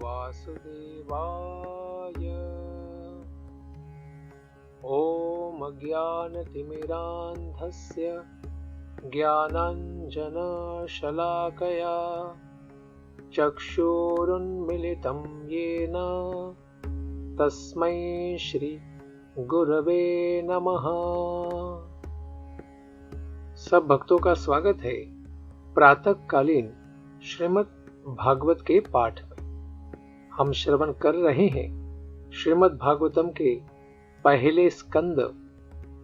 वासुदेवाय। ॐ अज्ञानतिमिरान्धस्य ज्ञानाञ्जनशलाकया चक्षुरुन्मिलितं येन तस्मै श्री गुरवे नमः। सब भक्तों का स्वागत है प्रातःकालीन श्रीमद् भागवत के पाठ में। हम श्रवण कर रहे हैं श्रीमद् भागवतम के पहले स्कंद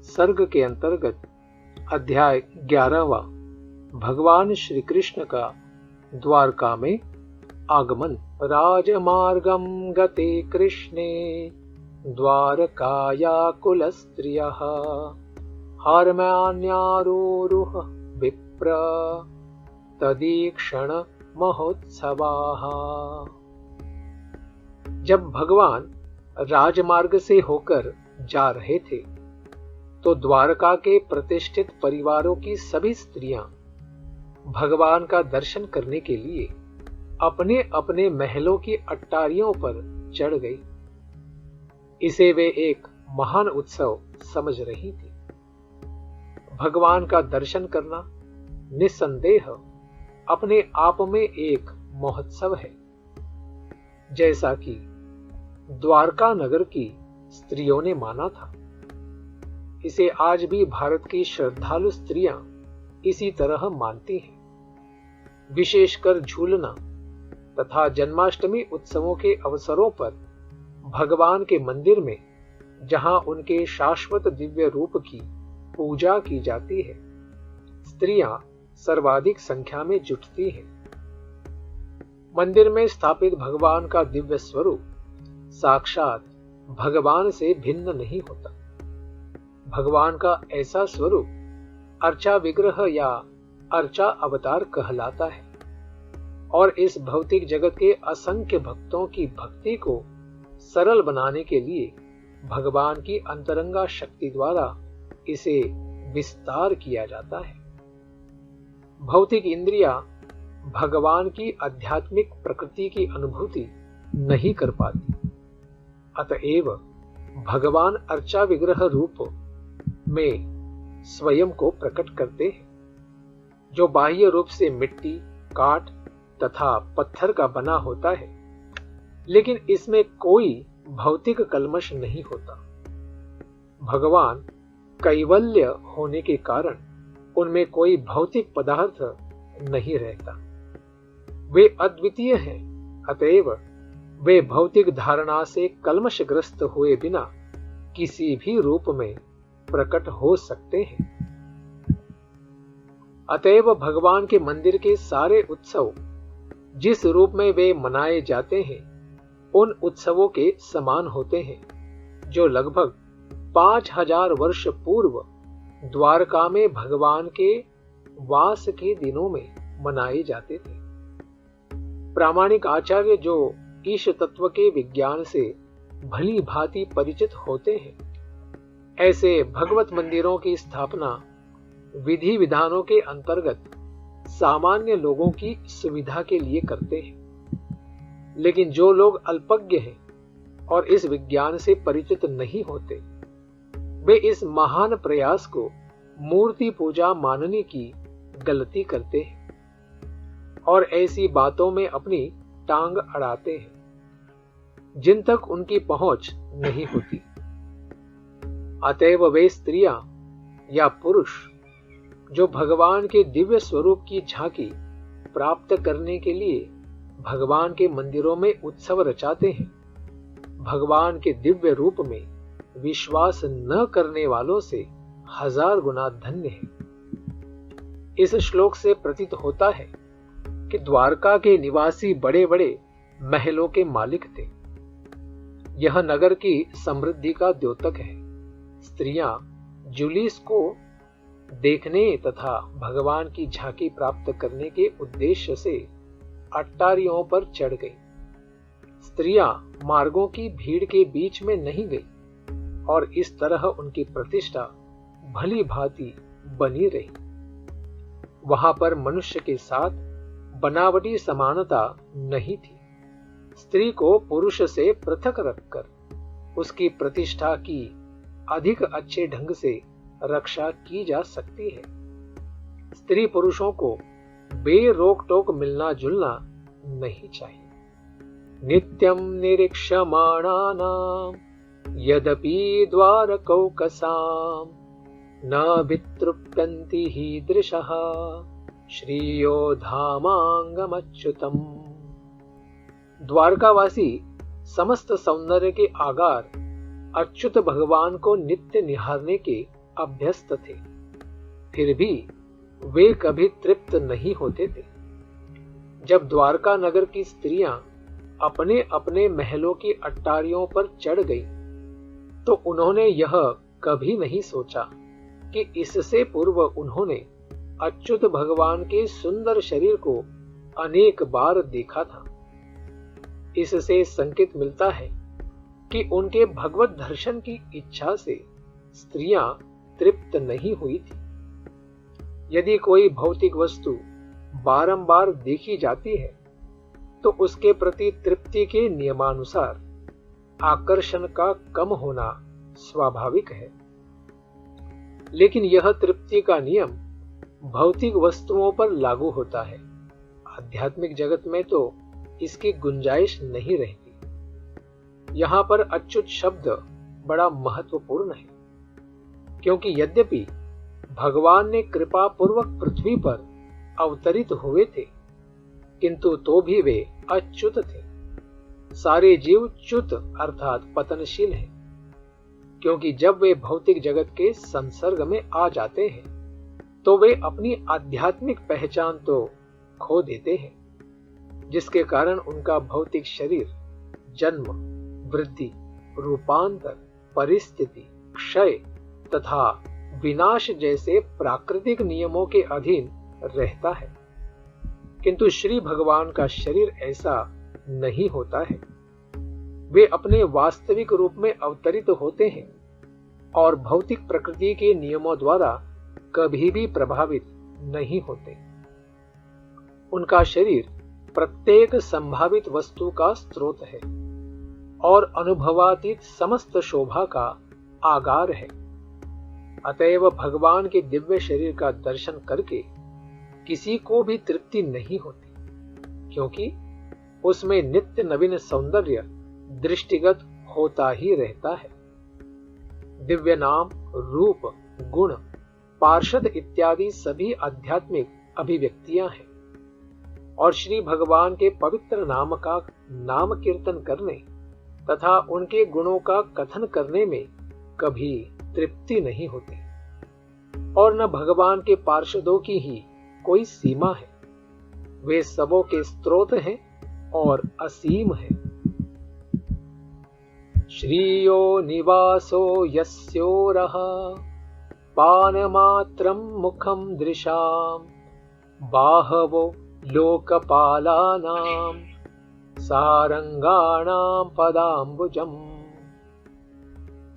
सर्ग के अंतर्गत अध्याय 11वां, भगवान श्री कृष्ण का द्वारका में आगमन। राजमार्गं गते कृष्णे द्वारकाया कुलस्त्रियः हार्म्यान्यारोरुह विप्र तदीक्षण महोत्सवाः। जब भगवान राजमार्ग से होकर जा रहे थे तो द्वारका के प्रतिष्ठित परिवारों की सभी स्त्रियां भगवान का दर्शन करने के लिए अपने अपने महलों की अट्टारियों पर चढ़ गई। इसे वे एक महान उत्सव समझ रही थी। भगवान का दर्शन करना निस्संदेह अपने आप में एक महोत्सव है। जैसा कि द्वारका नगर की स्त्रियों ने माना था, इसे आज भी भारत की श्रद्धालु स्त्रियां इसी तरह मानती हैं। विशेषकर झूलना तथा जन्माष्टमी उत्सवों के अवसरों पर भगवान के मंदिर में, जहां उनके शाश्वत दिव्य रूप की पूजा की जाती है, स्त्रियां सर्वाधिक संख्या में जुटती हैं। मंदिर में स्थापित भगवान का दिव्य स्वरूप साक्षात भगवान से भिन्न नहीं होता। भगवान का ऐसा स्वरूप अर्चा विग्रह या अर्चा अवतार कहलाता है और इस भौतिक जगत के असंख्य भक्तों की भक्ति को सरल बनाने के लिए भगवान की अंतरंगा शक्ति द्वारा इसे विस्तार किया जाता है। भौतिक इंद्रियां भगवान की आध्यात्मिक प्रकृति की अनुभूति नहीं कर पाती। अतएव भगवान अर्चा विग्रह रूप में स्वयं को प्रकट करते हैं, जो बाह्य रूप से मिट्टी, काठ तथा पत्थर का बना होता है, लेकिन इसमें कोई भौतिक कल्मश नहीं होता। भगवान कैवल्य होने के कारण उनमें कोई भौतिक पदार्थ नहीं रहता। वे अद्वितीय हैं, अतएव वे भौतिक धारणा से कल्मशग्रस्त हुए बिना किसी भी रूप में प्रकट हो सकते हैं। अतएव भगवान के मंदिर के सारे उत्सव जिस रूप में वे मनाए जाते हैं, उन उत्सवों के समान होते हैं, जो लगभग 5000 वर्ष पूर्व द्वारका में भगवान के वास के दिनों में मनाए जाते थे। प्रामाणिक आचार्य जो ईश तत्व के विज्ञान से भली भांति परिचित होते हैं, ऐसे भगवत मंदिरों की स्थापना विधि विधानों के अंतर्गत सामान्य लोगों की सुविधा के लिए करते हैं। लेकिन जो लोग अल्पज्ञ हैं और इस विज्ञान से परिचित नहीं होते, वे इस महान प्रयास को मूर्ति पूजा मानने की गलती करते हैं और ऐसी बातों में अपनी टांग अड़ाते हैं जिन तक उनकी पहुंच नहीं होती। अतएव वे स्त्रियां या पुरुष जो भगवान के दिव्य स्वरूप की झांकी प्राप्त करने के लिए भगवान के मंदिरों में उत्सव रचाते हैं, भगवान के दिव्य रूप में विश्वास न करने वालों से 1000 गुना धन्य है। इस श्लोक से प्रतीत होता है कि द्वारका के निवासी बड़े बड़े महलों के मालिक थे। यह नगर की समृद्धि का द्योतक है। स्त्रियां जुलूस को देखने तथा भगवान की झांकी प्राप्त करने के उद्देश्य से अट्टारियों पर चढ़ गई। स्त्रियां मार्गों की भीड़ के बीच में नहीं गई और इस तरह उनकी प्रतिष्ठा भली भांति बनी रही। वहां पर मनुष्य के साथ बनावटी समानता नहीं थी। स्त्री को पुरुष से पृथक रखकर उसकी प्रतिष्ठा की अधिक अच्छे ढंग से रक्षा की जा सकती है। स्त्री पुरुषों को बेरोक टोक मिलना जुलना नहीं चाहिए। नित्यं निरीक्षमाणानां यदपि द्वारकौकसां न वितृप्यन्ति हीदृशः श्रियो धामांगमच्युतम्। द्वारकावासी समस्त सौंदर्य के आगार अच्युत भगवान को नित्य निहारने के अभ्यस्त थे, फिर भी वे कभी तृप्त नहीं होते थे। जब द्वारका नगर की स्त्रियां अपने अपने महलों की अट्टारियों पर चढ़ गई तो उन्होंने यह कभी नहीं सोचा कि इससे पूर्व उन्होंने अच्युत भगवान के सुंदर शरीर को अनेक बार देखा था। इससे संकेत मिलता है कि उनके भगवत दर्शन की इच्छा से स्त्रियां तृप्त नहीं हुई थी। यदि कोई भौतिक वस्तु बारंबार देखी जाती है तो उसके प्रति तृप्ति के नियमानुसार आकर्षण का कम होना स्वाभाविक है, लेकिन यह तृप्ति का नियम भौतिक वस्तुओं पर लागू होता है। आध्यात्मिक जगत में तो इसकी गुंजाइश नहीं रहती। यहां पर अच्युत शब्द बड़ा महत्वपूर्ण है, क्योंकि यद्यपि भगवान ने कृपा पूर्वक पृथ्वी पर अवतरित हुए थे, किंतु तो भी वे अच्युत थे। सारे जीव च्युत अर्थात पतनशील हैं, क्योंकि जब वे भौतिक जगत के संसर्ग में आ जाते हैं तो वे अपनी आध्यात्मिक पहचान तो खो देते हैं, जिसके कारण उनका भौतिक शरीर जन्म, वृद्धि, रूपांतर, परिस्थिति, क्षय तथा विनाश जैसे प्राकृतिक नियमों के अधीन रहता है। किंतु श्री भगवान का शरीर ऐसा नहीं होता है। वे अपने वास्तविक रूप में अवतरित होते हैं और भौतिक प्रकृति के नियमों द्वारा कभी भी प्रभावित नहीं होते। उनका शरीर प्रत्येक संभावित वस्तु का स्रोत है और अनुभवातीत समस्त शोभा का आगार है। अतएव भगवान के दिव्य शरीर का दर्शन करके किसी को भी तृप्ति नहीं होती, क्योंकि उसमें नित्य नवीन सौंदर्य दृष्टिगत होता ही रहता है। दिव्य नाम, रूप, गुण, पार्षद इत्यादि सभी आध्यात्मिक अभिव्यक्तियां हैं और श्री भगवान के पवित्र नाम का नाम कीर्तन करने तथा उनके गुणों का कथन करने में कभी तृप्ति नहीं होती और न भगवान के पार्षदों की ही कोई सीमा है। वे सबों के स्रोत हैं और असीम हैं। श्रियो निवासो यस्योरः पानमात्रं मुखं दृशां बाहवो लोकपालानां सारंगाणां पदाम्बुजम्।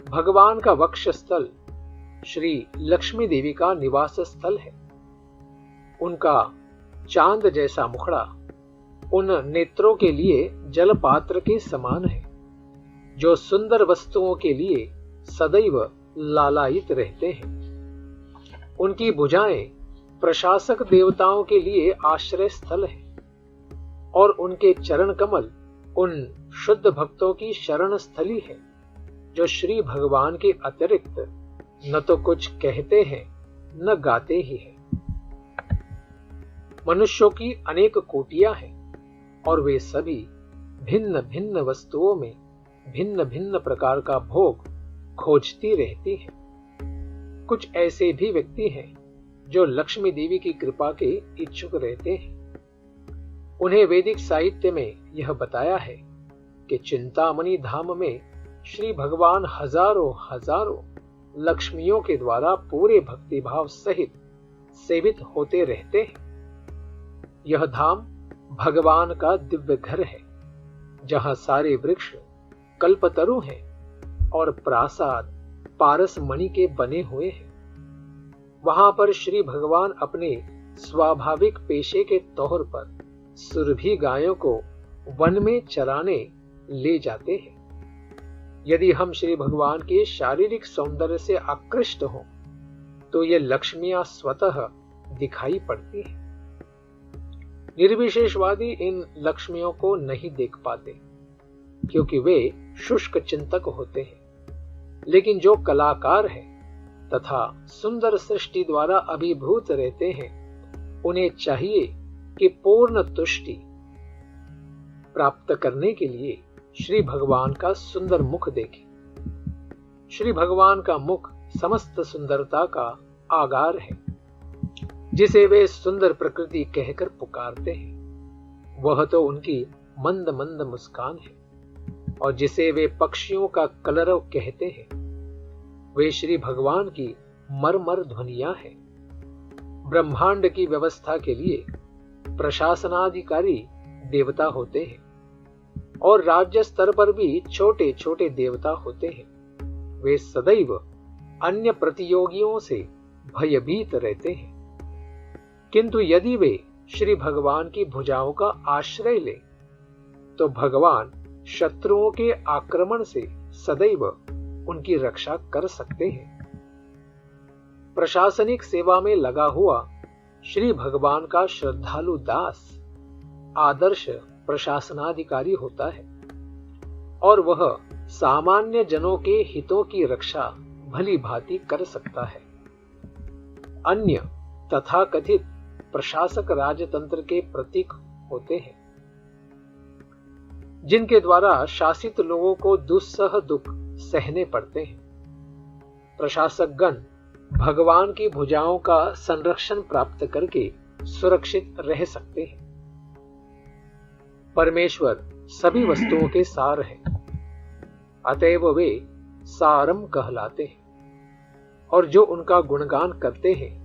भगवान का वक्षस्थल श्री लक्ष्मी देवी का निवास स्थल है। उनका चांद जैसा मुखड़ा उन नेत्रों के लिए जलपात्र के समान है, जो सुंदर वस्तुओं के लिए सदैव लालायित रहते हैं। उनकी भुजाएं प्रशासक देवताओं के लिए आश्रय स्थल है और उनके चरण कमल उन शुद्ध भक्तों की शरण स्थली है, जो श्री भगवान के अतिरिक्त न तो कुछ कहते हैं न गाते ही हैं। मनुष्यों की अनेक कोटियां हैं और वे सभी भिन्न भिन्न वस्तुओं में भिन्न भिन्न प्रकार का भोग खोजती रहती हैं। कुछ ऐसे भी व्यक्ति हैं जो लक्ष्मी देवी की कृपा के इच्छुक रहते हैं। उन्हें वैदिक साहित्य में यह बताया है कि चिंतामणि धाम में श्री भगवान हजारों हजारों लक्ष्मियों के द्वारा पूरे भक्तिभाव सहित सेवित होते रहते हैं। यह धाम भगवान का दिव्य घर है, जहां सारे वृक्ष कल्पतरु हैं और प्रासाद पारस मणि के बने हुए हैं। वहां पर श्री भगवान अपने स्वाभाविक पेशे के तौर पर सुरभि गायों को वन में चराने ले जाते हैं। यदि हम श्री भगवान के शारीरिक सौंदर्य से आकृष्ट हों तो ये लक्ष्मियां स्वतः दिखाई पड़ती हैं। निर्विशेषवादी इन लक्ष्मियों को नहीं देख पाते क्योंकि वे शुष्क चिंतक होते हैं, लेकिन जो कलाकार हैं तथा सुंदर सृष्टि द्वारा अभिभूत रहते हैं, उन्हें चाहिए कि पूर्ण तुष्टि प्राप्त करने के लिए श्री भगवान का सुंदर मुख देखें। श्री भगवान का मुख समस्त सुंदरता का आगार है, जिसे वे सुंदर प्रकृति कहकर पुकारते हैं। वह तो उनकी मंद मंद मुस्कान है, और जिसे वे पक्षियों का कलरव कहते हैं, वे श्री भगवान की मरमर ध्वनियां हैं। ब्रह्मांड की व्यवस्था के लिए प्रशासनाधिकारी देवता होते हैं, और राज्य स्तर पर भी छोटे छोटे देवता होते हैं। वे सदैव अन्य प्रतियोगियों से भयभीत रहते हैं, किंतु यदि वे श्री भगवान की भुजाओं का आश्रय ले तो भगवान शत्रुओं के आक्रमण से सदैव उनकी रक्षा कर सकते हैं। प्रशासनिक सेवा में लगा हुआ श्री भगवान का श्रद्धालु दास आदर्श प्रशासनाधिकारी होता है, और वह सामान्य जनों के हितों की रक्षा भली भांति कर सकता है। अन्य तथाकथित प्रशासक राजतंत्र के प्रतीक होते हैं, जिनके द्वारा शासित लोगों को दुस्सह दुख सहने पड़ते हैं। प्रशासक गण भगवान की भुजाओं का संरक्षण प्राप्त करके सुरक्षित रह सकते हैं। परमेश्वर सभी वस्तुओं के सार हैं, अतएव वे सारम कहलाते हैं, और जो उनका गुणगान करते हैं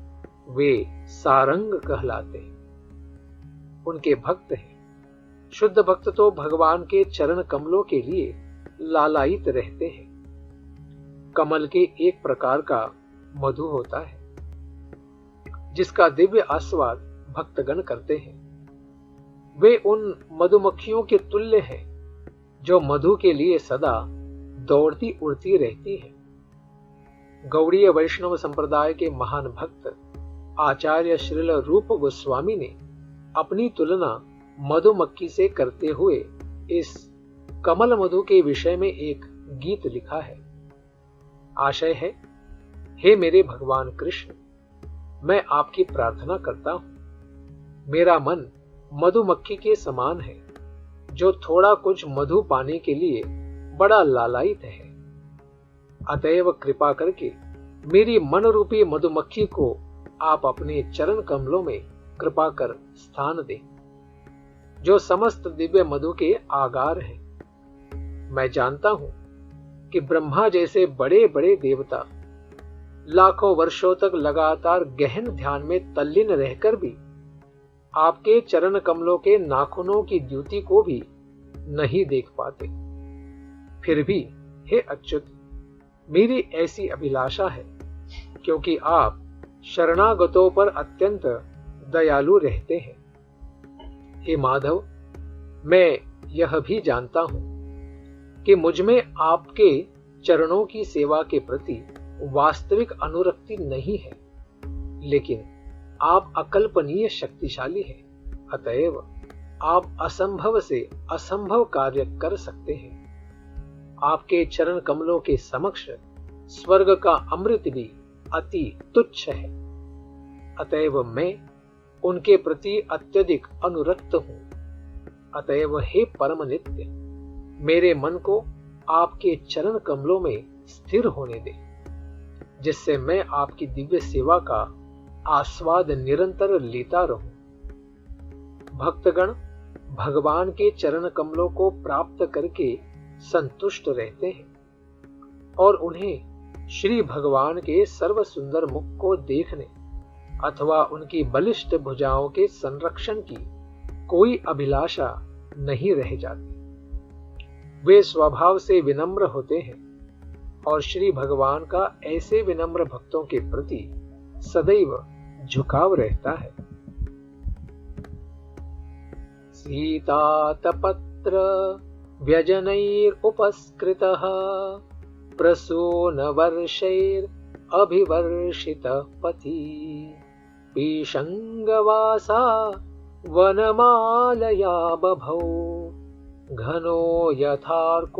वे सारंग कहलाते हैं। उनके भक्त हैं। शुद्ध भक्त तो भगवान के चरण कमलों के लिए लालायित रहते हैं। कमल के एक प्रकार का मधु होता है, जिसका दिव्य आस्वाद भक्तगण करते हैं। वे उन मधुमक्खियों के तुल्य हैं जो मधु के लिए सदा दौड़ती उड़ती रहती हैं। गौड़ीय वैष्णव संप्रदाय के महान भक्त आचार्य श्रील रूप गोस्वामी ने अपनी तुलना मधुमक्खी से करते हुए इस कमल मधु के विषय में एक गीत लिखा है। आशय है, हे मेरे भगवान कृष्ण, मैं आपकी प्रार्थना करता हूं। मेरा मन मधुमक्खी के समान है, जो थोड़ा कुछ मधु पाने के लिए बड़ा लालायित है। अतएव कृपा करके मेरी मन रूपी मधुमक्खी को आप अपने चरण कमलों में कृपा कर स्थान दें, जो समस्त दिव्य मधु के आगार हैं। मैं जानता हूं कि ब्रह्मा जैसे बड़े बड़े देवता लाखों वर्षों तक लगातार गहन ध्यान में तल्लीन रहकर भी आपके चरण कमलों के नाखूनों की द्युति को भी नहीं देख पाते। फिर भी हे अच्युत, मेरी ऐसी अभिलाषा है, क्योंकि आप शरणागतों पर अत्यंत दयालु रहते हैं। हे माधव, मैं यह भी जानता हूं कि मुझ में आपके चरणों की सेवा के प्रति वास्तविक अनुरक्ति नहीं है, लेकिन आप अकल्पनीय शक्तिशाली हैं। अतएव आप असंभव से असंभव कार्य कर सकते हैं। आपके चरण कमलों के समक्ष स्वर्ग का अमृत भी अति तुच्छ है। अतएव मैं उनके प्रति अत्यधिक अनुरक्त हूं। अतएव हे परम नित्य, मेरे मन को आपके चरण कमलों में स्थिर होने दे, जिससे मैं आपकी दिव्य सेवा का आस्वाद निरंतर लेता रहूं। भक्तगण भगवान के चरण कमलों को प्राप्त करके संतुष्ट रहते हैं, और उन्हें श्री भगवान के सर्व सुंदर मुख को देखने अथवा उनकी बलिष्ठ भुजाओं के संरक्षण की कोई अभिलाषा नहीं रह जाती। वे स्वभाव से विनम्र होते हैं, और श्री भगवान का ऐसे विनम्र भक्तों के प्रति सदैव झुकाव रहता है। सीतातपत्र व्यजनैरुपस्कृतः प्रसूनवर्षैरभिवर्षितः पथि पीशङ्गवासा वनमालया बभौ घनो यथार्कोडुपचाप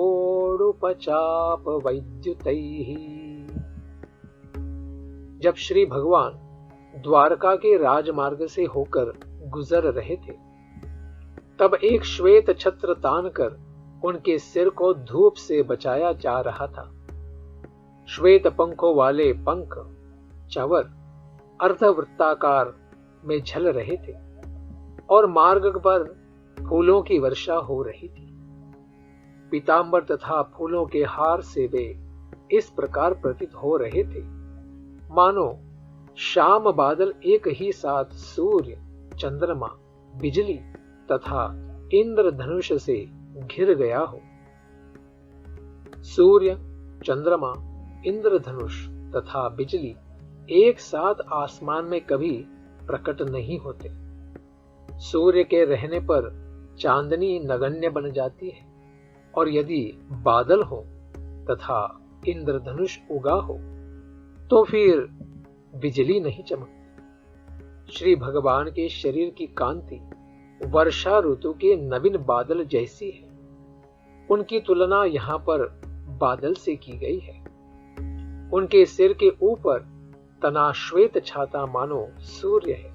वैद्युतैः। जब श्री भगवान द्वारका के राजमार्ग से होकर गुजर रहे थे, तब एक श्वेत छत्र तानकर उनके सिर को धूप से बचाया जा रहा था। श्वेत पंखों वाले पंख चंवर अर्धवृत्ताकार में झल रहे थे और मार्ग पर फूलों की वर्षा हो रही थी। पीतांबर तथा फूलों के हार से वे इस प्रकार प्रतीत हो रहे थे मानो शाम बादल एक ही साथ सूर्य, चंद्रमा, बिजली तथा इंद्रधनुष से घिर गया हो। सूर्य, चंद्रमा, इंद्रधनुष तथा बिजली एक साथ आसमान में कभी प्रकट नहीं होते। सूर्य के रहने पर चांदनी नगण्य बन जाती है और यदि बादल हो तथा इंद्रधनुष उगा हो तो फिर बिजली नहीं चमकती। श्री भगवान के शरीर की कांति वर्षा ऋतु के नवीन बादल जैसी है। उनकी तुलना यहाँ पर बादल से की गई है। उनके सिर के ऊपर तना श्वेत छाता मानो सूर्य है।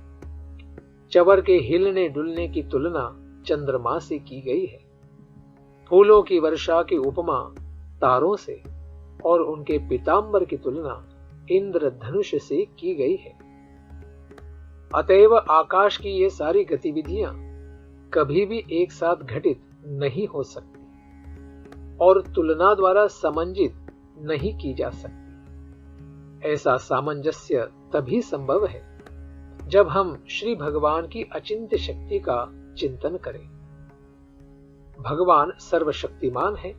चंवर के हिलने डुलने की तुलना चंद्रमा से की गई है। फूलों की वर्षा की उपमा तारों से और उनके पीतांबर की तुलना इंद्रधनुष से की गई है। अतएव आकाश की ये सारी गतिविधियां कभी भी एक साथ घटित नहीं हो सकती और तुलना द्वारा समंजित नहीं की जा सकती। ऐसा सामंजस्य तभी संभव है जब हम श्री भगवान की अचिंत्य शक्ति का चिंतन करें। भगवान सर्वशक्तिमान है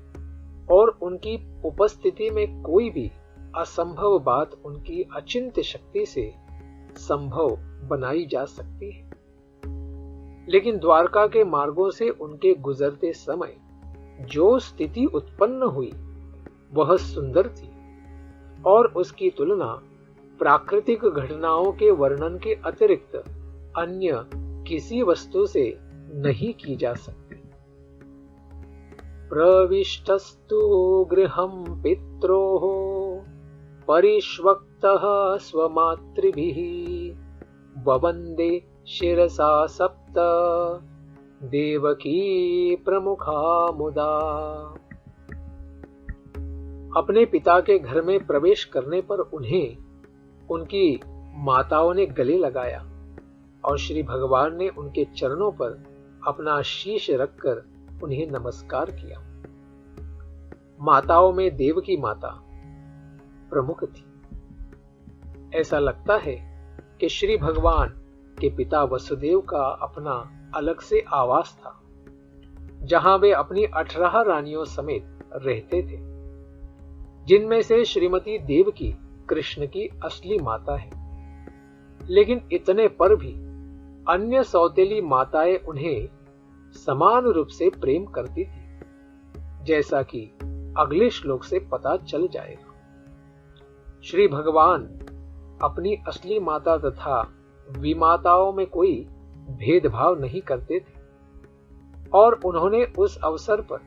और उनकी उपस्थिति में कोई भी असंभव बात उनकी अचिंत्य शक्ति से संभव बनाई जा सकती है। लेकिन द्वारका के मार्गों से उनके गुजरते समय जो स्थिति उत्पन्न हुई वह सुंदर थी और उसकी तुलना प्राकृतिक घटनाओं के वर्णन के अतिरिक्त अन्य किसी वस्तु से नहीं की जा सकती। प्रविष्टस्तु गृहं पित्रोः परिष्वक्तः स्वमातृभिः ववन्दे शिरसा सप्त देवकी प्रमुखा मुदा। अपने पिता के घर में प्रवेश करने पर उन्हें उनकी माताओं ने गले लगाया और श्री भगवान ने उनके चरणों पर अपना शीश रखकर उन्हें नमस्कार किया। माताओं में देवकी माता प्रमुख थी। ऐसा लगता है कि श्री भगवान के पिता वसुदेव का अपना अलग से आवास था, जहां वे अपनी 18 रानियों समेत रहते थे, जिनमें से श्रीमती देवकी कृष्ण की असली माता है। लेकिन इतने पर भी अन्य सौतेली माताएं उन्हें समान रूप से प्रेम करती थी, जैसा कि अगले श्लोक से पता चल जाएगा। श्री भगवान अपनी असली माता तथा विमाताओं में कोई भेदभाव नहीं करते थे और उन्होंने उस अवसर पर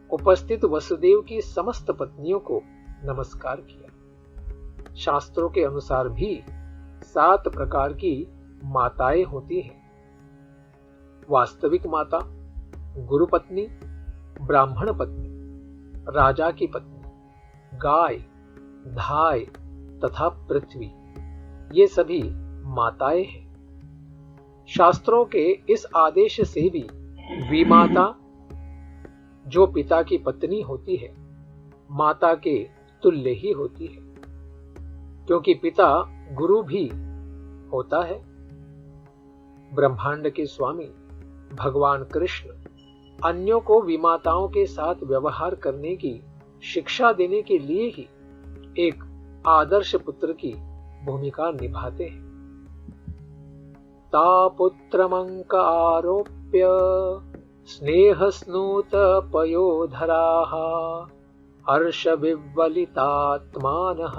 उपस्थित वसुदेव की समस्त पत्नियों को नमस्कार किया। शास्त्रों के अनुसार भी 7 प्रकार की माताएं होती हैं: वास्तविक माता, गुरु पत्नी, ब्राह्मण पत्नी, राजा की पत्नी, गाय, धाय तथा पृथ्वी, ये सभी माताएं हैं। शास्त्रों के इस आदेश से भी विमाता, जो पिता की पत्नी होती है, माता के तुल्य ही होती है, क्योंकि पिता गुरु भी होता है। ब्रह्मांड के स्वामी भगवान कृष्ण अन्यों को विमाताओं के साथ व्यवहार करने की शिक्षा देने के लिए ही एक आदर्श पुत्र की भूमिका निभाते हैं। पुत्रमंक आरोप्य स्नेहस्नूत पयोधराः हर्ष विव्वलितात्मानः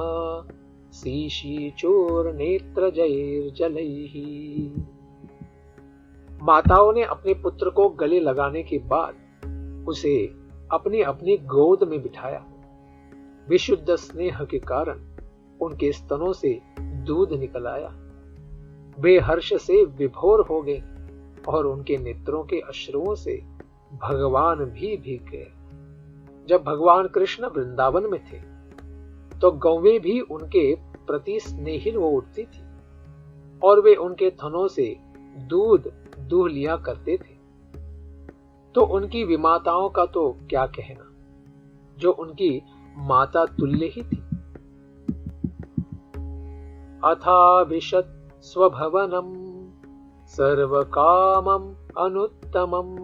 शीशीचूर्नेत्रजैर्जलैः। माताओं ने अपने पुत्र को गले लगाने के बाद उसे अपनी अपनी गोद में बिठाया। विशुद्ध स्नेह के कारण उनके स्तनों से दूध निकल आया। वे हर्ष से विभोर हो गए और उनके नेत्रों के अश्रुओं से भगवान भी भीग गए। जब भगवान कृष्ण वृंदावन में थे तो गौवें भी उनके प्रति स्नेहिल हो उठती थी और वे उनके थनों से दूध दूह लिया करते थे। तो उनकी विमाताओं का तो क्या कहना, जो उनकी माता तुल्य ही थी। अथाभिशत् स्वभवनम सर्वकामम अनुत्तमम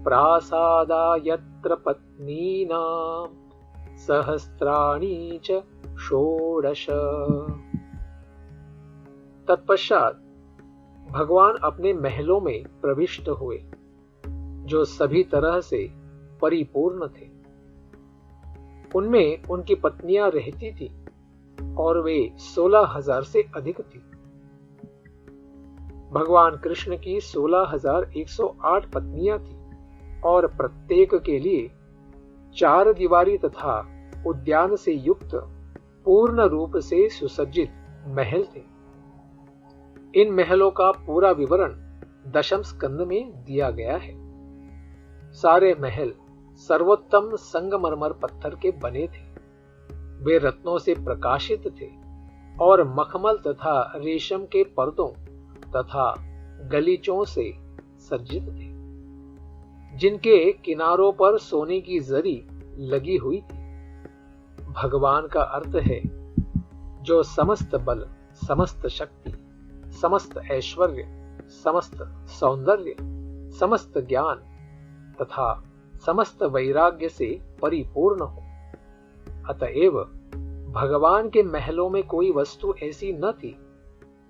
प्रासादा यत्र पत्नीनां सहस्राणि च षोडश। तत्पश्चात भगवान अपने महलों में प्रविष्ट हुए जो सभी तरह से परिपूर्ण थे। उनमें उनकी पत्नियां रहती थी और वे 16,000 से अधिक थी। भगवान कृष्ण की 16,108 पत्नियां थी और प्रत्येक के लिए 4 दीवारी तथा उद्यान से युक्त पूर्ण रूप से सुसज्जित महल थे। इन महलों का पूरा विवरण दशम स्कंद में दिया गया है। सारे महल सर्वोत्तम संगमरमर पत्थर के बने थे। वे रत्नों से प्रकाशित थे और मखमल तथा रेशम के पर्दों तथा गलीचों से सज्जित थे, जिनके किनारों पर सोने की जरी लगी हुई थी। भगवान का अर्थ है जो समस्त बल, समस्त शक्ति, समस्त ऐश्वर्य, समस्त सौंदर्य, समस्त ज्ञान तथा समस्त वैराग्य से परिपूर्ण हो। अतएव भगवान के महलों में कोई वस्तु ऐसी न थी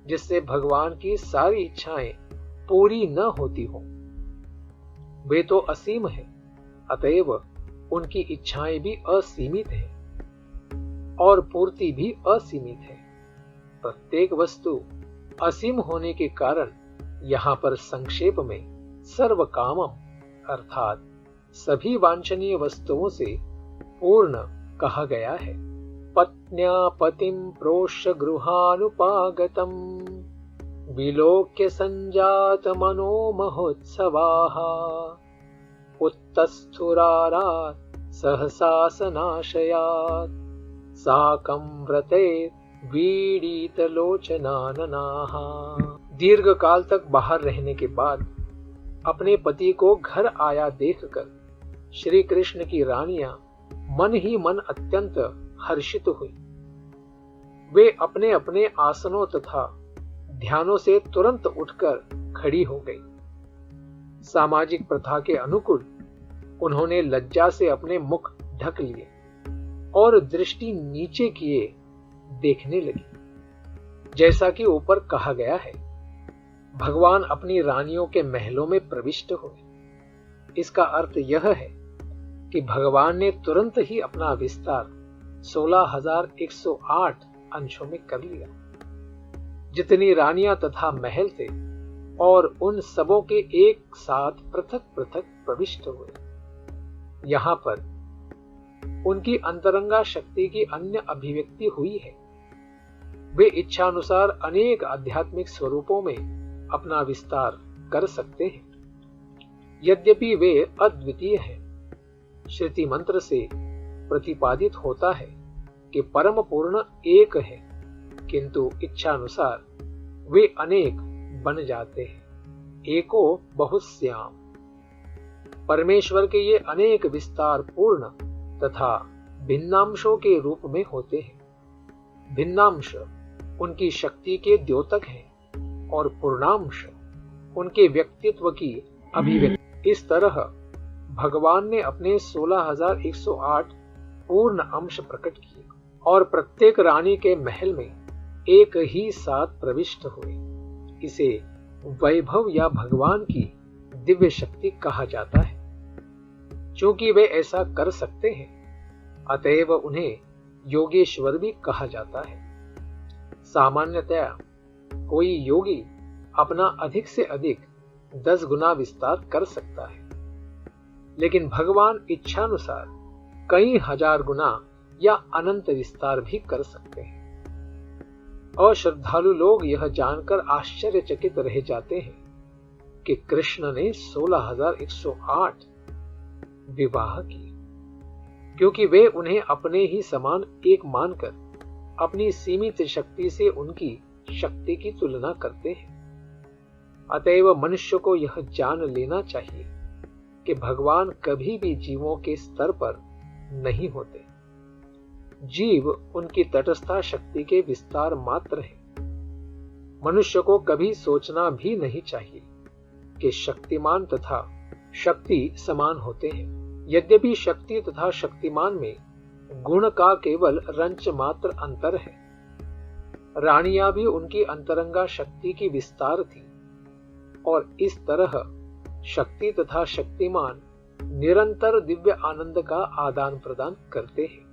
जिससे भगवान की सारी इच्छाएं पूरी न होती हो। वे तो असीम है, अतएव उनकी इच्छाएं भी असीमित है और पूर्ति भी असीमित है। प्रत्येक वस्तु असीम होने के कारण यहाँ पर संक्षेप में सर्वकामम अर्थात सभी वांछनीय वस्तुओं से पूर्ण कहा गया है। पत्न्या पतिं प्रोष्य गृहानुपागतम् विलोक्य संजात मनो महोत्सवाः उत्तस्थुरारात् सहसासनाशयात् साकं व्रते वीडितलोचनाननाः। दीर्घ काल तक बाहर रहने के बाद अपने पति को घर आया देखकर श्री कृष्ण की रानियां मन ही मन अत्यंत हर्षित हुई। वे अपने अपने आसनों तथा ध्यानों से तुरंत उठकर खड़ी हो गई। सामाजिक प्रथा के अनुकूल उन्होंने लज्जा से अपने मुख ढक लिए और दृष्टि नीचे किए देखने लगी। जैसा कि ऊपर कहा गया है, भगवान अपनी रानियों के महलों में प्रविष्ट हुए। इसका अर्थ यह है कि भगवान ने तुरंत ही अपना विस्तार 16,108 अंशों में कर लिया। जितनी रानियां तथा महल थे और उन सबों के एक साथ पृथक पृथक प्रविष्ट हुए। यहां पर उनकी अंतरंगा शक्ति की अन्य अभिव्यक्ति हुई है। वे इच्छानुसार अनेक आध्यात्मिक स्वरूपों में अपना विस्तार कर सकते हैं। यद्यपि वे अद्वितीय हैं, श्रुति मंत्र से प्रतिपादित होता है कि परम पूर्ण एक है, किंतु इच्छानुसार वे अनेक बन जाते हैं। एको बहुश्याम। परमेश्वर के ये अनेक विस्तार पूर्ण तथा भिन्नांशों के रूप में होते हैं। भिन्नांश उनकी शक्ति के द्योतक हैं और पूर्णांश उनके व्यक्तित्व की अभिव्यक्ति। इस तरह भगवान ने अपने 16,108 पूर्ण अंश प्रकट किए और प्रत्येक रानी के महल में एक ही साथ प्रविष्ट हुए। इसे वैभव या भगवान की दिव्य शक्ति कहा जाता है। चूंकि वे ऐसा कर सकते हैं, अतएव उन्हें योगेश्वर भी कहा जाता है। सामान्यतया कोई योगी अपना अधिक से अधिक 10 गुना विस्तार कर सकता है, लेकिन भगवान इच्छानुसार कई हजार गुना या अनंत विस्तार भी कर सकते हैं। और श्रद्धालु लोग यह जानकर आश्चर्यचकित रह जाते हैं कि कृष्ण ने 16,108 विवाह किए, क्योंकि वे उन्हें अपने ही समान एक मानकर अपनी सीमित शक्ति से उनकी शक्ति की तुलना करते हैं। अतएव मनुष्य को यह जान लेना चाहिए कि भगवान कभी भी जीवों के स्तर पर नहीं होते। जीव उनकी तटस्था शक्ति के विस्तार मात्र है। मनुष्य को कभी सोचना भी नहीं चाहिए कि शक्तिमान तथा शक्ति समान होते हैं। यद्यपि शक्ति तथा शक्तिमान में गुण का केवल रंच मात्र अंतर है। रानियां भी उनकी अंतरंगा शक्ति की विस्तार थी, और इस तरह शक्ति तथा शक्तिमान निरंतर दिव्य आनंद का आदान प्रदान करते हैं।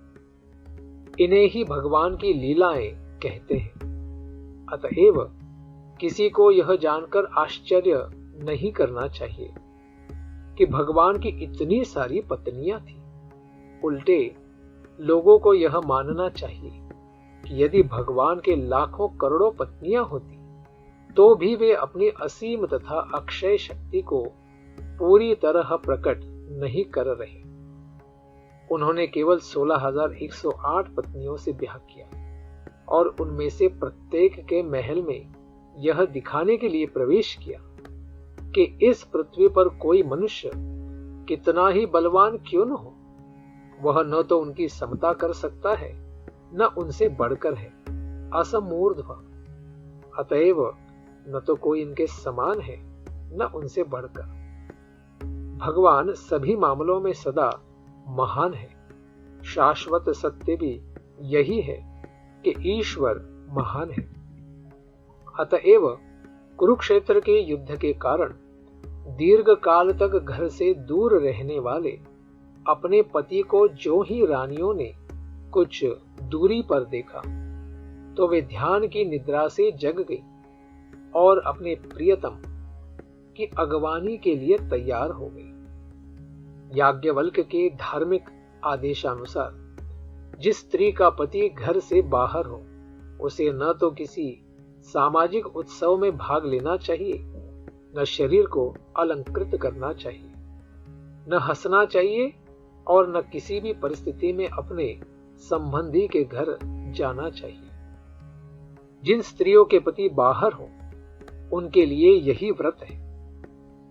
इन्हें ही भगवान की लीलाएं कहते हैं। अतएव किसी को यह जानकर आश्चर्य नहीं करना चाहिए कि भगवान की इतनी सारी पत्नियां थी। उल्टे लोगों को यह मानना चाहिए कि यदि भगवान के लाखों करोड़ों पत्नियां होती तो भी वे अपनी असीम तथा अक्षय शक्ति को पूरी तरह प्रकट नहीं कर रहे। उन्होंने केवल 16,108 पत्नियों से ब्याह किया और उनमें से प्रत्येक के महल में यह दिखाने के लिए प्रवेश किया कि इस पृथ्वी पर कोई मनुष्य कितना ही बलवान क्यों न हो, वह न तो उनकी समता कर सकता है न उनसे बढ़कर है, असमूर्ध्व। अतएव न तो कोई इनके समान है न उनसे बढ़कर। भगवान सभी मामलों में सदा महान है। शाश्वत सत्य भी यही है कि ईश्वर महान है। अतएव कुरुक्षेत्र के युद्ध के कारण दीर्घ काल तक घर से दूर रहने वाले अपने पति को जो ही रानियों ने कुछ दूरी पर देखा तो वे ध्यान की निद्रा से जग गई और अपने प्रियतम की अगवानी के लिए तैयार हो गई। याज्ञवल्क्य के धार्मिक आदेशानुसार जिस स्त्री का पति घर से बाहर हो उसे न तो किसी सामाजिक उत्सव में भाग लेना चाहिए, न शरीर को अलंकृत करना चाहिए, न हंसना चाहिए और न किसी भी परिस्थिति में अपने संबंधी के घर जाना चाहिए। जिन स्त्रियों के पति बाहर हो उनके लिए यही व्रत है,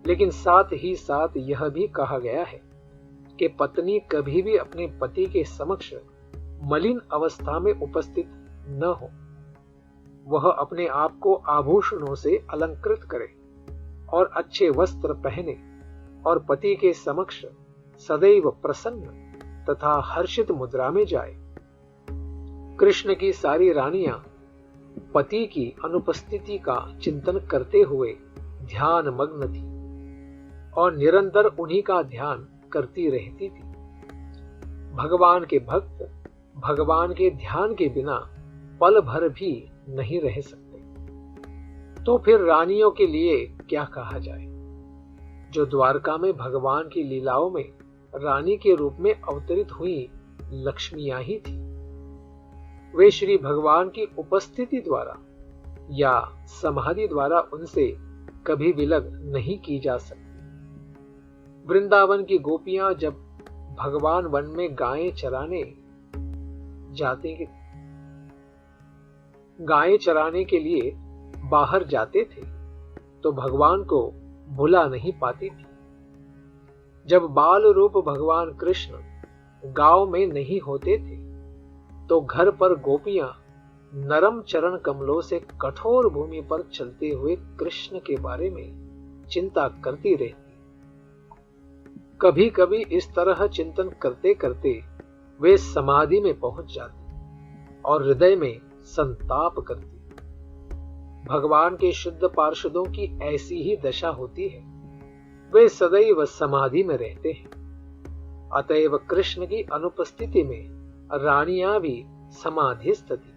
लेकिन साथ ही साथ यह भी कहा गया है कि पत्नी कभी भी अपने पति के समक्ष मलिन अवस्था में उपस्थित न हो। वह अपने आप को आभूषणों से अलंकृत करे और अच्छे वस्त्र पहने और पति के समक्ष सदैव प्रसन्न तथा हर्षित मुद्रा में जाए। कृष्ण की सारी रानियां पति की अनुपस्थिति का चिंतन करते हुए ध्यान मग्न थी और निरंतर उन्हीं का ध्यान करती रहती थी। भगवान के भक्त भगवान के ध्यान के बिना पल भर भी नहीं रह सकते। तो फिर रानियों के लिए क्या कहा जाए, जो द्वारका में भगवान की लीलाओं में रानी के रूप में अवतरित हुई लक्ष्मियां ही थी। वे श्री भगवान की उपस्थिति द्वारा या समाधि द्वारा उनसे कभी विलग नहीं की जा सकती। वृंदावन की गोपियां जब भगवान वन में गायें चराने के लिए बाहर जाते थे तो भगवान को भुला नहीं पाती थी। जब बाल रूप भगवान कृष्ण गांव में नहीं होते थे तो घर पर गोपियां नरम चरण कमलों से कठोर भूमि पर चलते हुए कृष्ण के बारे में चिंता करती रहती। कभी कभी इस तरह चिंतन करते करते वे समाधि में पहुंच जाती और हृदय में संताप करती। भगवान के शुद्ध पार्षदों की ऐसी ही दशा होती है। वे सदैव समाधि में रहते हैं। अतएव कृष्ण की अनुपस्थिति में रानियां भी समाधिस्थ थी।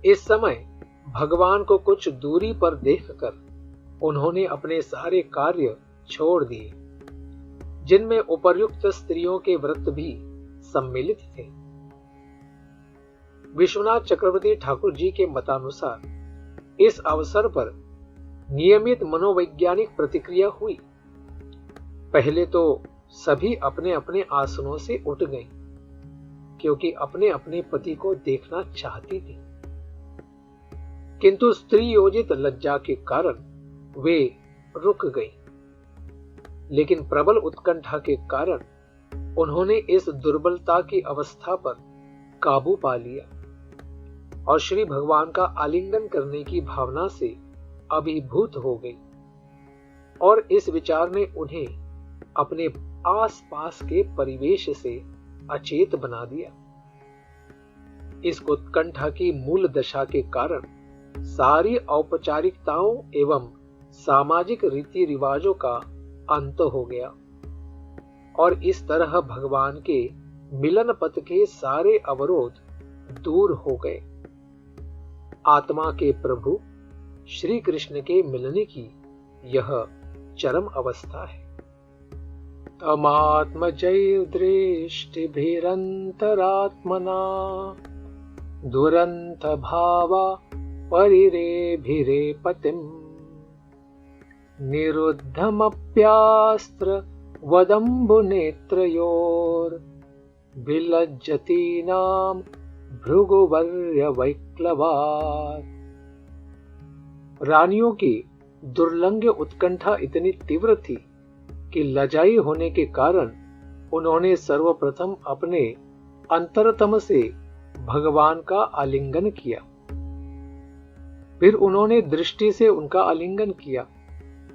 इस समय भगवान को कुछ दूरी पर देखकर उन्होंने अपने सारे कार्य छोड़ दिए, जिनमें उपर्युक्त स्त्रियों के व्रत भी सम्मिलित थे। विश्वनाथ चक्रवर्ती ठाकुर जी के मतानुसार इस अवसर पर नियमित मनोवैज्ञानिक प्रतिक्रिया हुई। पहले तो सभी अपने अपने आसनों से उठ गईं, क्योंकि अपने अपने पति को देखना चाहती थी। किंतु स्त्री योजित लज्जा के कारण वे रुक गईं। लेकिन प्रबल उत्कंठा के कारण उन्होंने इस दुर्बलता की अवस्था पर काबू पा लिया और श्री भगवान का आलिंगन करने की भावना से अभिभूत हो गई। और इस विचार ने उन्हें अपने आसपास के परिवेश से अचेत बना दिया। इस उत्कंठा की मूल दशा के कारण सारी औपचारिकताओं एवं सामाजिक रीति रिवाजों का अंत हो गया और इस तरह भगवान के मिलन पथ के सारे अवरोध दूर हो गए। आत्मा के प्रभु श्री कृष्ण के मिलने की यह चरम अवस्था है। तमात्मजैर्दृष्टिभिरन्तरात्मना दुरंत भावा परिरेभिरे पतिम् निरुद्धमप्यास्त्र वदम्बुनेत्रयोर विलज्जतीनां भृगुवर्य वैक्लवात्। रानियों की दुर्लंघ्य उत्कंठा इतनी तीव्र थी कि लजाई होने के कारण उन्होंने सर्वप्रथम अपने अंतरतम से भगवान का आलिंगन किया। फिर उन्होंने दृष्टि से उनका आलिंगन किया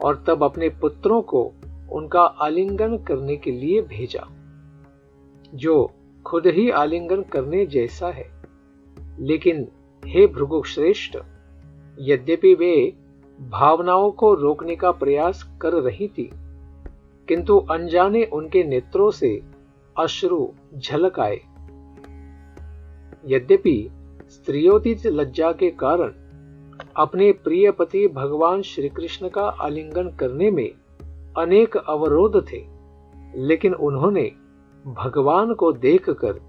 और तब अपने पुत्रों को उनका आलिंगन करने के लिए भेजा, जो खुद ही आलिंगन करने जैसा है। लेकिन हे भृगुश्रेष्ठ, यद्यपि वे भावनाओं को रोकने का प्रयास कर रही थी, किंतु अनजाने उनके नेत्रों से अश्रु झलक आए। यद्यपि स्त्रियोचित लज्जा के कारण अपने प्रिय पति भगवान श्री कृष्ण का आलिंगन करने में अनेक अवरोध थे, लेकिन उन्होंने भगवान को देखकर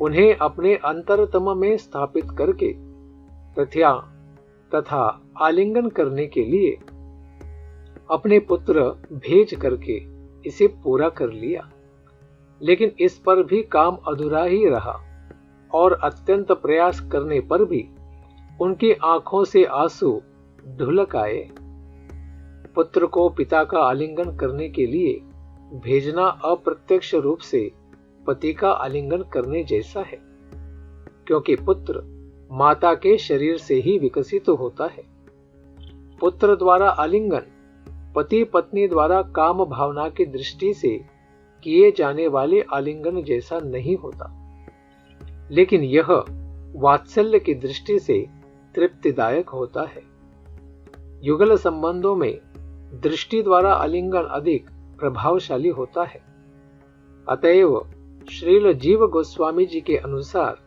उन्हें अपने अंतरतम में स्थापित करके तथा आलिंगन करने के लिए अपने पुत्र भेज करके इसे पूरा कर लिया। लेकिन इस पर भी काम अधूरा ही रहा और अत्यंत प्रयास करने पर भी उनकी आंखों से आंसू ढुलक आए। पुत्र को पिता का आलिंगन करने के लिए भेजना अप्रत्यक्ष रूप से पति का आलिंगन करने जैसा है, क्योंकि पुत्र माता के शरीर से ही विकसित होता है। पुत्र द्वारा आलिंगन पति पत्नी द्वारा काम भावना की दृष्टि से किए जाने वाले आलिंगन जैसा नहीं होता, लेकिन यह वात्सल्य की दृष्टि से तृप्तिदायक होता है। युगल संबंधों में दृष्टि द्वारा आलिंगन अधिक प्रभावशाली होता है। अतएव श्रील जीव गोस्वामी जी के अनुसार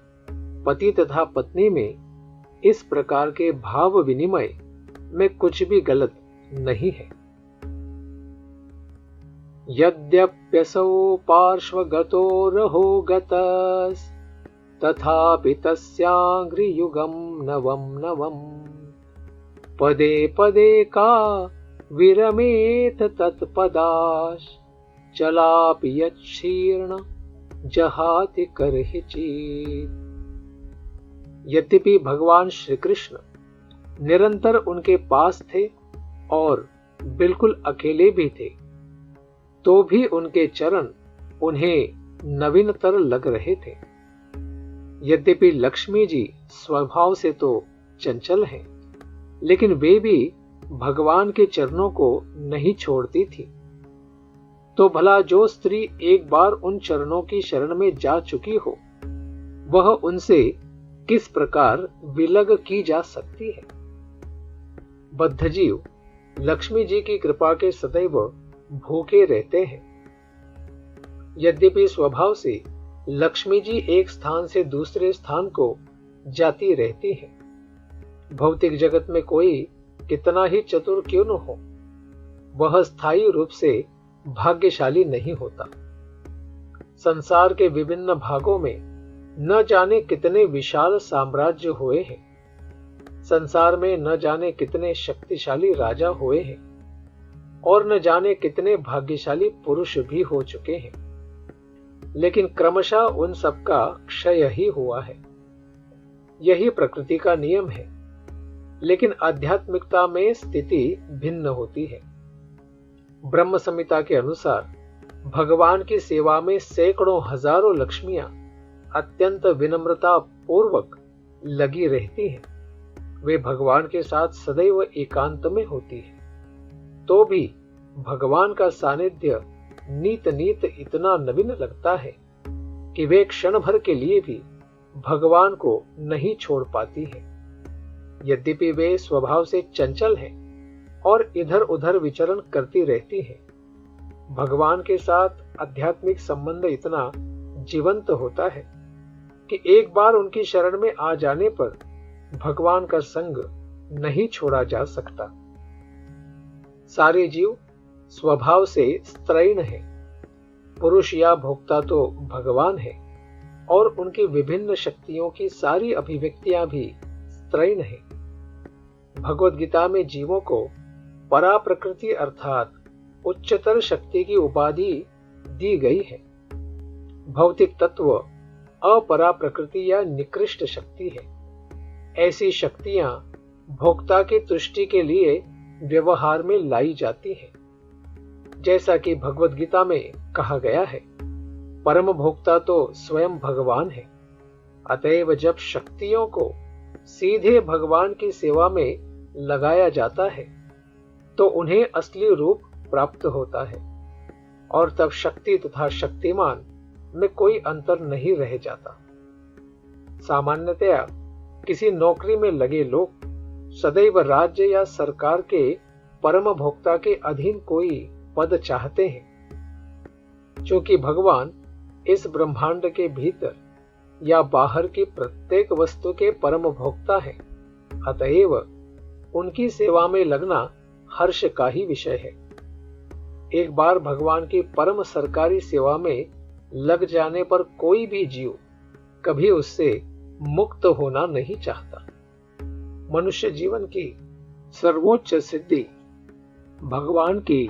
पति तथा पत्नी में इस प्रकार के भाव विनिमय में कुछ भी गलत नहीं है। यद्यप्यसौ पार्श्वगतो रहो गतस् तथापि तस्याङ्घ्रियुगं नवं नवम् पदे पदे का विरमेत तत्पदाश चलापि यच्छीर्ण जहाति करहिचित्। यद्यपि भगवान श्री कृष्ण निरंतर उनके पास थे और बिल्कुल अकेले भी थे, तो भी उनके चरण उन्हें नवीनतर लग रहे थे। यद्यपि लक्ष्मी जी स्वभाव से तो चंचल हैं, लेकिन वे भी भगवान के चरणों को नहीं छोड़ती थी। तो भला जो स्त्री एक बार उन चरणों की शरण में जा चुकी हो, वह उनसे किस प्रकार विलग की जा सकती है। बद्धजीव लक्ष्मी जी की कृपा के सदैव भूखे रहते हैं। यद्यपि स्वभाव से लक्ष्मी जी एक स्थान से दूसरे स्थान को जाती रहती है। भौतिक जगत में कोई कितना ही चतुर क्यों न हो, वह स्थायी रूप से भाग्यशाली नहीं होता। संसार के विभिन्न भागों में न जाने कितने विशाल साम्राज्य हुए हैं। संसार में न जाने कितने शक्तिशाली राजा हुए हैं और न जाने कितने भाग्यशाली पुरुष भी हो चुके हैं, लेकिन क्रमशः उन सबका क्षय ही हुआ है। यही प्रकृति का नियम है, लेकिन आध्यात्मिकता में स्थिति भिन्न होती है। ब्रह्म संहिता के अनुसार भगवान की सेवा में सैकड़ों हजारों लक्ष्मियां अत्यंत विनम्रता पूर्वक लगी रहती हैं। वे भगवान के साथ सदैव एकांत में होती है, तो भी भगवान का सानिध्य नीत नीत इतना नवीन लगता है कि वे क्षण भर के लिए भी भगवान को नहीं छोड़ पाती है। यद्यपि वे स्वभाव से चंचल हैं और इधर उधर विचरण करती रहती हैं, भगवान के साथ आध्यात्मिक संबंध इतना जीवंत होता है कि एक बार उनकी शरण में आ जाने पर भगवान का संग नहीं छोड़ा जा सकता। सारे जीव स्वभाव से स्त्रैण है। पुरुष या भोक्ता तो भगवान है और उनकी विभिन्न शक्तियों की सारी अभिव्यक्तियां भी स्त्रैण है। भगवद गीता में जीवों को परा प्रकृति अर्थात उच्चतर शक्ति की उपाधि दी गई है। भौतिक तत्व अपरा प्रकृति या निकृष्ट शक्ति है। ऐसी शक्तियां भोक्ता की तुष्टि के लिए व्यवहार में लाई जाती हैं। जैसा कि भगवद गीता में कहा गया है, परम भोक्ता तो स्वयं भगवान है। अतएव जब शक्तियों को सीधे भगवान की सेवा में लगाया जाता है तो उन्हें असली रूप प्राप्त होता है और तब शक्ति तथा शक्तिमान में कोई अंतर नहीं रह जाता। सामान्यतया किसी नौकरी में लगे लोग सदैव राज्य या सरकार के परम भोक्ता के अधीन कोई पद चाहते हैं। क्योंकि भगवान इस ब्रह्मांड के भीतर या बाहर की प्रत्येक वस्तु के परम भोक्ता है, अतएव उनकी सेवा में लगना हर्ष का ही विषय है। एक बार भगवान की परम सरकारी सेवा में लग जाने पर कोई भी जीव कभी उससे मुक्त होना नहीं चाहता। मनुष्य जीवन की सर्वोच्च सिद्धि भगवान की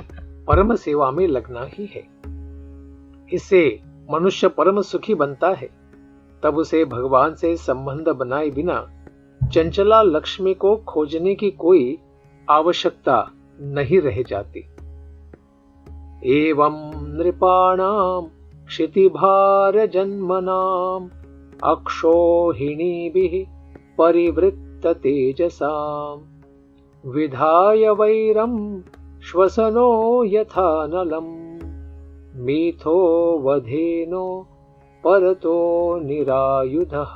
परम सेवा में लगना ही है। इससे मनुष्य परम सुखी बनता है। तब उसे भगवान से संबंध बनाए बिना चंचला लक्ष्मी को खोजने की कोई आवश्यकता नहीं रह जाती। एवं नृपाणाम क्षितिभार जन्मनाम अक्षोहिणीभिः परिवृत्त तेजसाम विधाय वैरम श्वसनो यथा नलम मीथो वधेनो परतो निरायुधः।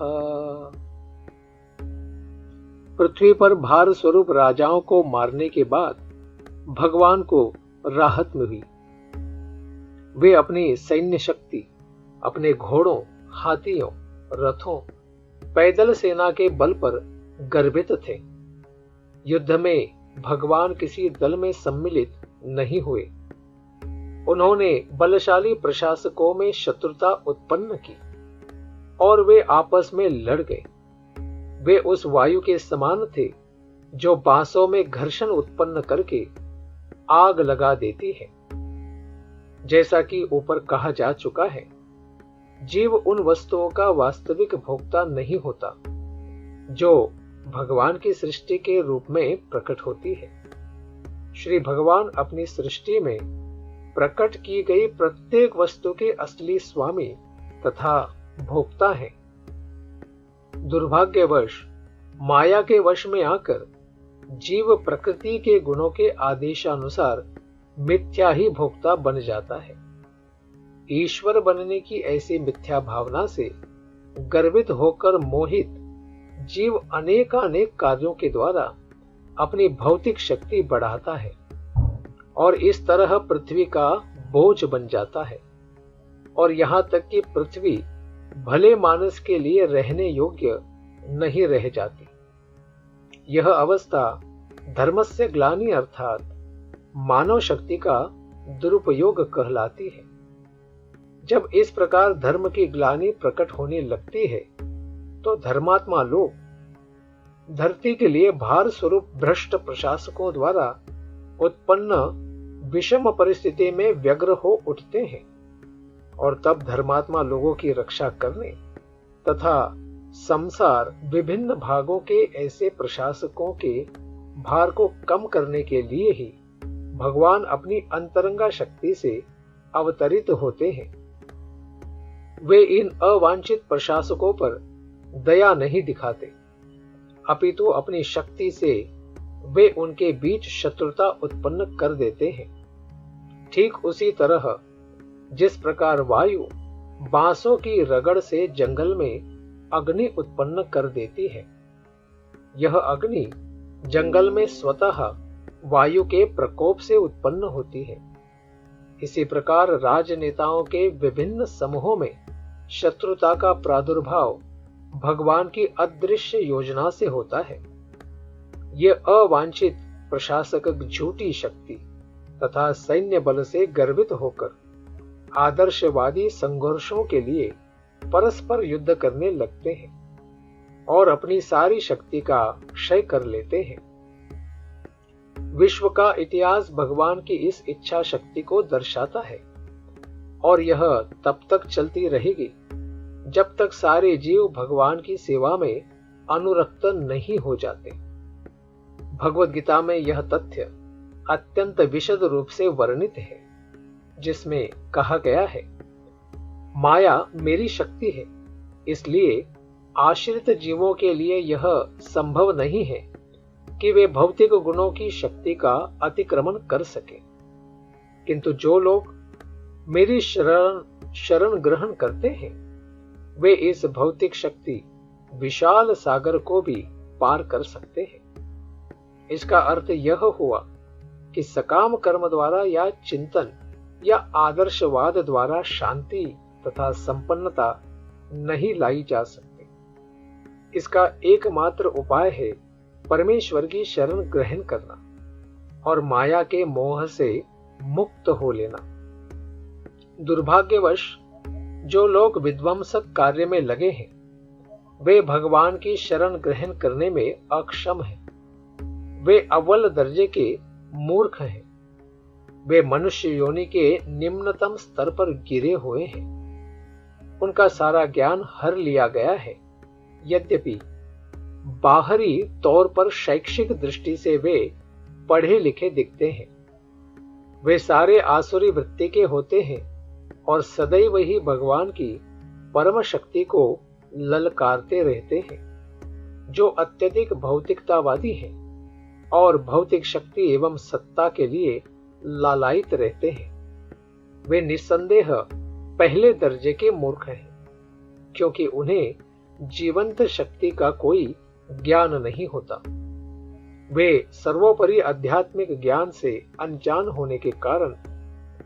पृथ्वी पर भार स्वरूप राजाओं को मारने के बाद भगवान को राहत मिली। वे अपनी सैन्य शक्ति, अपने घोड़ों, हाथियों, रथों, पैदल सेना के बल पर गर्वित थे। युद्ध में भगवान किसी दल में सम्मिलित नहीं हुए। उन्होंने बलशाली प्रशासकों में शत्रुता उत्पन्न की और वे आपस में लड़ गए। वे उस वायु के समान थे जो बांसों में घर्षण उत्पन्न करके आग लगा देती है। जैसा कि ऊपर कहा जा चुका है, जीव उन वस्तुओं का वास्तविक भोक्ता नहीं होता जो भगवान की सृष्टि के रूप में प्रकट होती है। श्री भगवान अपनी सृष्टि में प्रकट की गई प्रत्येक वस्तु के असली स्वामी तथा भोक्ता हैं। दुर्भाग्यवश माया के वश में आकर जीव प्रकृति के गुणों के आदेशानुसार मिथ्या ही भोक्ता बन जाता है। ईश्वर बनने की ऐसी मिथ्या भावना से गर्वित होकर मोहित जीव अनेकानेक कार्यों के द्वारा अपनी भौतिक शक्ति बढ़ाता है और इस तरह पृथ्वी का बोझ बन जाता है, और यहां तक कि पृथ्वी भले मानस के लिए रहने योग्य नहीं रह जाती। यह अवस्था धर्मस्य ग्लानि अर्थात मानव शक्ति का दुरुपयोग कहलाती है। जब इस प्रकार धर्म की ग्लानि प्रकट होने लगती है तो धर्मात्मा लोग धरती के लिए भार स्वरूप भ्रष्ट प्रशासकों द्वारा उत्पन्न विषम परिस्थिति में व्यग्र हो उठते हैं, और तब धर्मात्मा लोगों की रक्षा करने तथा संसार विभिन्न भागों के ऐसे प्रशासकों के भार को कम करने के लिए ही भगवान अपनी अंतरंगा शक्ति से अवतरित होते हैं। वे इन अवांछित प्रशासकों पर दया नहीं दिखाते, अपितु अपनी शक्ति से वे उनके बीच शत्रुता उत्पन्न कर देते हैं। ठीक उसी तरह जिस प्रकार वायु बांसों की रगड़ से जंगल में अग्नि उत्पन्न कर देती है, यह अग्नि जंगल में स्वतः वायु के प्रकोप से उत्पन्न होती है। इसी प्रकार राजनेताओं के विभिन्न समूहों में शत्रुता का प्रादुर्भाव भगवान की अदृश्य योजना से होता है। ये अवांछित प्रशासक झूठी शक्ति तथा सैन्य बल से गर्वित होकर आदर्शवादी संघर्षों के लिए परस्पर युद्ध करने लगते हैं और अपनी सारी शक्ति का क्षय कर लेते हैं। विश्व का इतिहास भगवान की इस इच्छा शक्ति को दर्शाता है, और यह तब तक चलती रहेगी जब तक सारे जीव भगवान की सेवा में अनुरक्त नहीं हो जाते। भगवद गीता में यह तथ्य अत्यंत विशद रूप से वर्णित है, जिसमें कहा गया है, माया मेरी शक्ति है, इसलिए आश्रित जीवों के लिए यह संभव नहीं है कि वे भौतिक गुणों की शक्ति का अतिक्रमण कर सके। किंतु जो लोग मेरी शरण ग्रहण करते हैं, वे इस भौतिक शक्ति विशाल सागर को भी पार कर सकते हैं। इसका अर्थ यह हुआ कि सकाम कर्म द्वारा या चिंतन या आदर्शवाद द्वारा शांति तथा संपन्नता नहीं लाई जा सकती। इसका एकमात्र उपाय है परमेश्वर की शरण ग्रहण करना और माया के मोह से मुक्त हो लेना। दुर्भाग्यवश जो लोग विध्वंसक कार्य में लगे हैं, वे भगवान की शरण ग्रहण करने में अक्षम हैं। वे अव्वल दर्जे के मूर्ख हैं। वे मनुष्य योनि के निम्नतम स्तर पर गिरे हुए हैं। उनका सारा ज्ञान हर लिया गया है। यद्यपि बाहरी तौर पर शैक्षिक दृष्टि से वे पढ़े लिखे दिखते हैं, वे सारे आसुरी वृत्ति के होते हैं और सदैव ही भगवान की परम शक्ति को ललकारते रहते हैं। जो अत्यधिक भौतिकतावादी हैं और भौतिक शक्ति एवं सत्ता के लिए लालायित रहते हैं, वे निस्संदेह पहले दर्जे के मूर्ख हैं, क्योंकि उन्हें जीवंत शक्ति का कोई ज्ञान नहीं होता। वे सर्वोपरि आध्यात्मिक ज्ञान से अनजान होने के कारण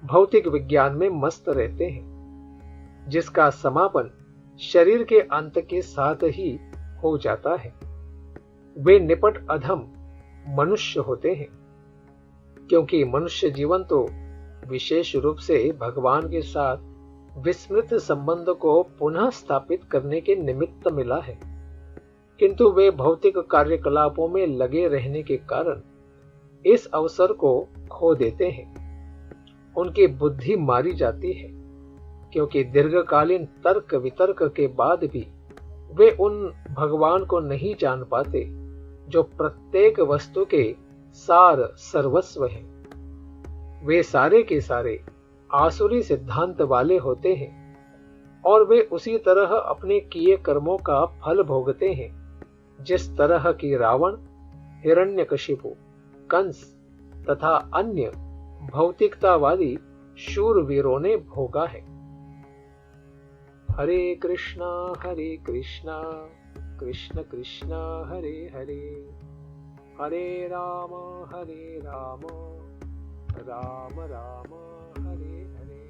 भौतिक विज्ञान में मस्त रहते हैं, जिसका समापन शरीर के अंत के साथ ही हो जाता है। वे निपट अधम मनुष्य होते हैं, क्योंकि मनुष्य जीवन तो विशेष रूप से भगवान के साथ विस्मृत संबंध को पुनः स्थापित करने के निमित्त मिला है, किंतु वे भौतिक कार्यकलापों में लगे रहने के कारण इस अवसर को खो देते हैं। उनकी बुद्धि मारी जाती है, क्योंकि दीर्घकालीन तर्क वितर्क के बाद भी वे उन भगवान को नहीं जान पाते जो प्रत्येक वस्तु के सार सर्वस्व है। वे सारे के सारे आसुरी सिद्धांत वाले होते हैं और वे उसी तरह अपने किए कर्मों का फल भोगते हैं जिस तरह की रावण, हिरण्यकशिपु, कंस तथा अन्य भौतिकतावादी शूरवीरों ने भोगा है। हरे कृष्णा कृष्ण कृष्ण हरे हरे, हरे राम राम राम हरे हरे।